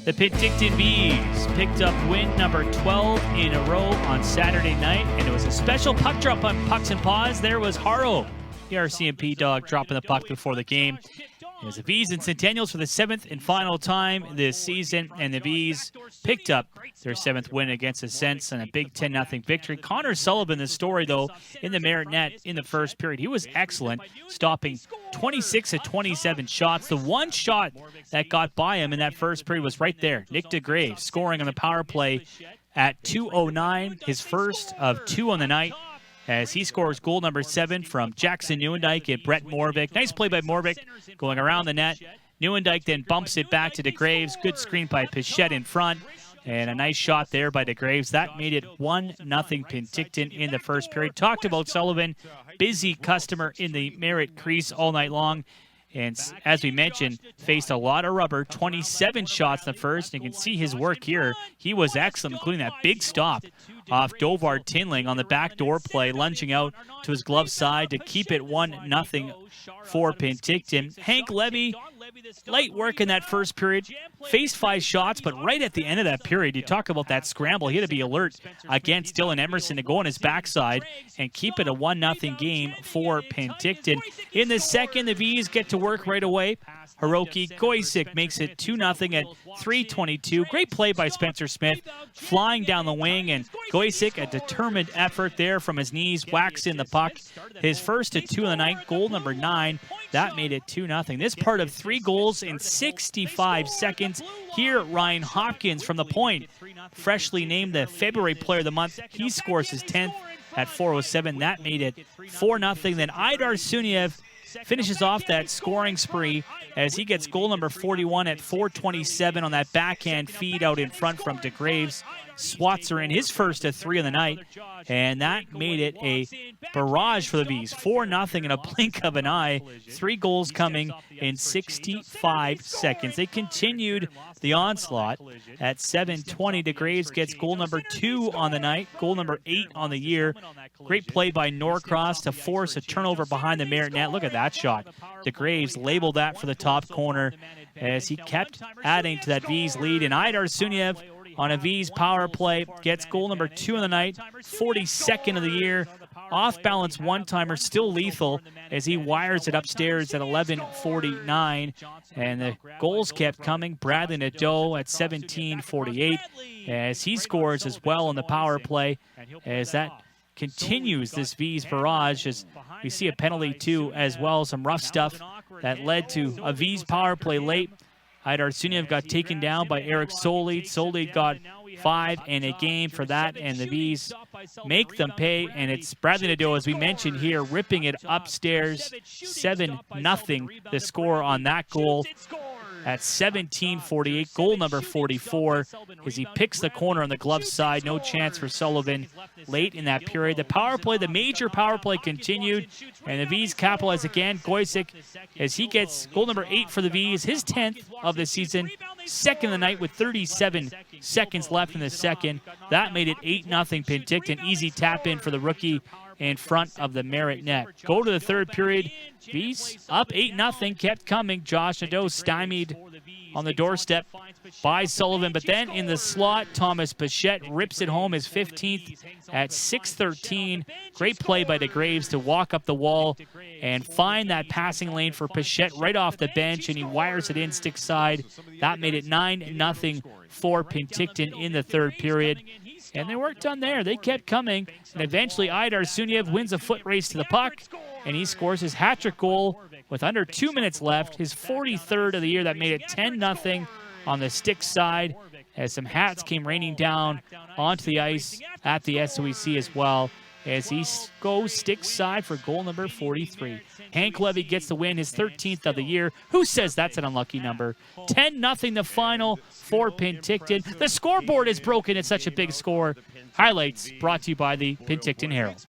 The Penticton Vees picked up win number 12 in a row on Saturday night, and it was a special puck drop on Pucks and Paws. There was Haro, the RCMP dog, dropping the puck before the game. It was the Vees and Centennials for the 7th and final time this season, and the Vees picked up their 7th win against the Cents on a big 10-0 victory. Connor Sullivan, the story, though, in the Merritt net in the first period. He was excellent, stopping 26 of 27 shots. The one shot that got by him in that first period was right there. Nick DeGraves scoring on the power play at 2:09, his first of 2 on the night, as he scores goal number 7 from Jackson Nieuwendyk and Brett Morvik. Nice play by Morvik going around the net. Nieuwendyk then bumps it back to DeGraves. Good screen by Pichette in front. And a nice shot there by DeGraves. That made it 1-0 Penticton in the first period. Talked about Sullivan, busy customer in the Merritt crease all night long. And as we mentioned, faced a lot of rubber, 27 shots in the first. You can see his work here. He was excellent, including that big stop off Dovard Tinling on the backdoor play, lunging out to his glove side to keep it 1-0 for Penticton. Hank Levy, light work in that first period, faced 5 shots, but right at the end of that period, you talk about that scramble, he had to be alert against Dylan Emerson to go on his backside and keep it a 1-0 game for Penticton. In the second, the Vees get to work right away. Hiroki Goisic makes it 2-0 at 3:22. Great play by Spencer Smith, flying down the wing, and Goisic, a determined effort there from his knees, whacks in the puck. His first of 2 of the night, goal number 9. That made it 2-0. This part of 3 goals in 65 seconds. Here, Ryan Hopkins from the point, freshly named the February Player of the Month. He scores his 10th at 4:07. That made it 4-0. Then Idar Suniev finishes off that scoring spree as he gets goal number 41 at 4:27 on that backhand feed out in front from DeGraves. Swats are in his first of 3 of the night, and that made it a barrage for the Vees. 4-0 in a blink of an eye. 3 goals coming in 65 seconds. They continued the onslaught at 7:20. DeGraves gets goal number 2 on the night, goal number 8 on the year. Great play by Norcross to force a turnover behind the Merritt net. Look at that shot. DeGraves labeled that for the top corner as he kept adding to that Vees lead. And Idar Suniev on a Vees power play gets goal number 2 in the night, 42nd of the year. Off-balance one-timer, still lethal as he wires it upstairs at 11:49. And the goals kept coming. Bradley Nadeau at 17:48 as he scores as well on the power play, as that continues this Vees barrage, as we see a penalty too as well. Some rough stuff that led to a Vees power play late. Idar Suniev got taken down by Eric Solid. Solid got 5 and a game for that, and the Vees make them pay. And it's Bradley Nadeau, as we mentioned here, ripping it upstairs. 7-0 the score on that goal at 17:48. Goal number 44 as he picks the corner on the glove side. No chance for Sullivan late in that period. The power play, the major power play, continued, and the Vees capitalize again. Goisic, as he gets goal number 8 for the Vees, his 10th of the season, 2nd of the night with 37 seconds left in the second. That made it 8-0 Penticton. Easy tap in for the rookie in front of the Merritt net. Go to the third period. Vees up 8-0, kept coming. Josh Nadeau stymied on the doorstep by Sullivan, but then in the slot, Thomas Pichette rips it home, his 15th at 6:13. Great play by DeGraves to walk up the wall and find that passing lane for Pichette right off the bench, and he wires it in stick side. That made it 9-0 for Penticton in the third period. And they weren't done there. They kept coming, and eventually Idar Suniev wins a foot race to the puck, and he scores his hat-trick goal with under 2 minutes left, his 43rd of the year. That made it 10-0 on the stick side, as some hats came raining down onto the ice at the SOEC as well, as he goes stick side for goal number 43. Hank Levy gets the win, his 13th of the year. Who says that's an unlucky number? 10-0 the final for Penticton. The scoreboard is broken. It's such a big score. Highlights brought to you by the Penticton Herald.